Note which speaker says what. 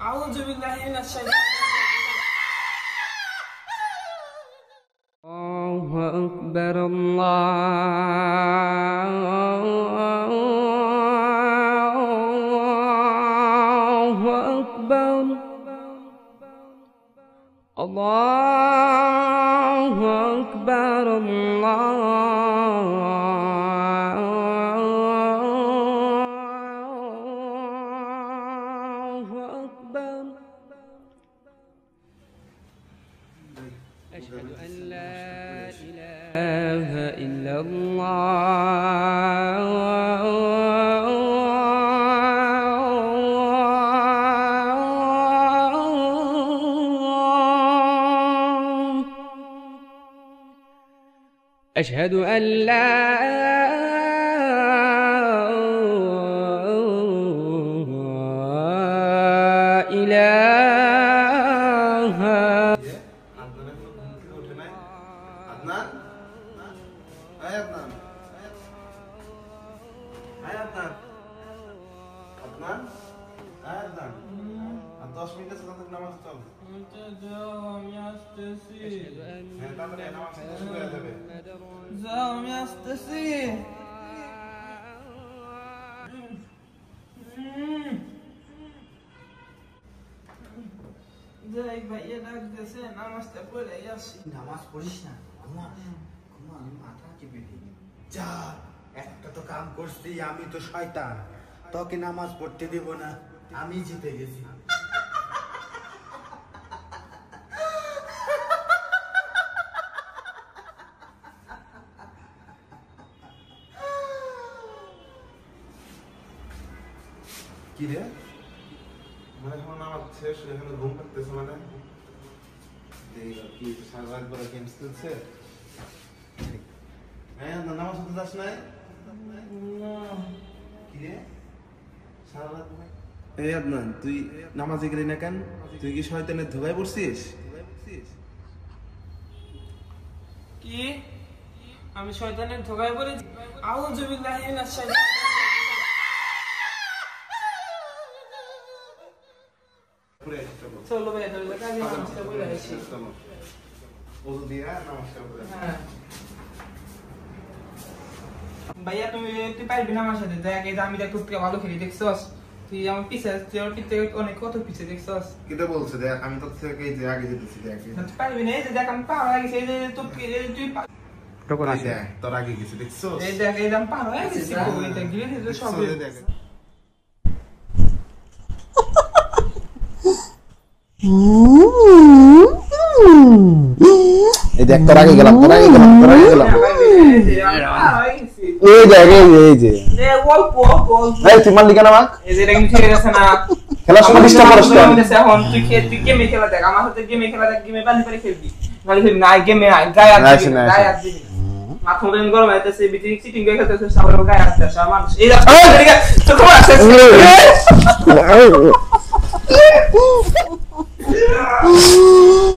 Speaker 1: أعوذ بالله من الشيطان. الله أكبر الله أكبر الله أكبر الله أكبر. أشهد أن لا إله إلا الله. أشهد أن لا إله.
Speaker 2: Adnan? Hai Adnan. Hai Adnan. Adnan? Hai Adnan. আর 10 মিনিটের সাথে নামাজ চল।
Speaker 1: যাও আমি আসতেছি।
Speaker 2: হ্যাঁ তারপরে নামাজ শুরু হয়ে যাবে।
Speaker 1: যাও আমি আসতেছি। যাই ভাইয়া ডাকতেছে নামাজটা পড়ে আসি।
Speaker 3: নামাজ পড়িস না, ঘুমা ঘুমা, আমি মাথা চেপে দিই। যা, একটা তো কাম করছি, আমি তো শয়তান, তোকে নামাজ পড়তে দেব না, আমি জিতে গেছি।
Speaker 2: কি রে? মানে এখন নামাজ শেষ, এখানে ঘুম পাচ্ছে মানে? কি সারা রাত বড় গেম খেলছে? হ্যাঁ নামাজ পড়তে যাস নাই? কি রে? সারা রাত এই আদনান, তুই নামাজে গেলি না কেন? তুই কি শয়তানের ধোঁকায় পড়ছিস?
Speaker 1: কি? আমি শয়তানের ধোঁকায় পড়েছি? আউযু বিল্লাহি মিনাশ শাইতানির চলো ভাই তাহলে কাজে নামাজটা পড়ে আসি।
Speaker 2: ওযু দিয়া নামাজটা পড়ে।
Speaker 1: হ্যাঁ ভাইয়া তুই পারবি না আমার সাথে? দেখ এই যে আমি দেখ তোর থেকে ভালো খেলি, দেখছস? তুই আমার পিছে অনেক কত পিছে, দেখছস?
Speaker 2: কিটা বলছে দেখ, আমি তোর থেকে এই যে আগে যেতেছি দেখ।
Speaker 1: তুই পারবি না, এই যে দেখ আমি পার হয়ে গেছি, এই যে তুই
Speaker 2: টোকন আছে তোর আগে গেছে, দেখছস?
Speaker 1: এই দেখ এই যে আমি পার হয়ে গেছি, এই দেখ গিয়ে দিতে সব
Speaker 2: দেখ।
Speaker 4: এই দেখ তোর আগে গেলাম। এই দেখ এই যে এই তুই মারলি কেন আমাকে?
Speaker 1: এই যে রেঙ্গি খেলে গেছে না,
Speaker 4: খেলার সময় ডিস্টার্ব করিস কেন?
Speaker 1: এখন তুই গেমে খেলা দেখ, আমার সাথে গেমে খেলা দেখ, গেমে পালি পালি খেলবি, নালে খেলবি না, গেমে গায়ে হাত দিবি, গায়ে হাত দিবি। মাথা মুখে গরম হইতেছে, বিটি চিটিং করে খেলতেছে, সবার গায়ে হাত দিস, আমার এই তো খবর আছে।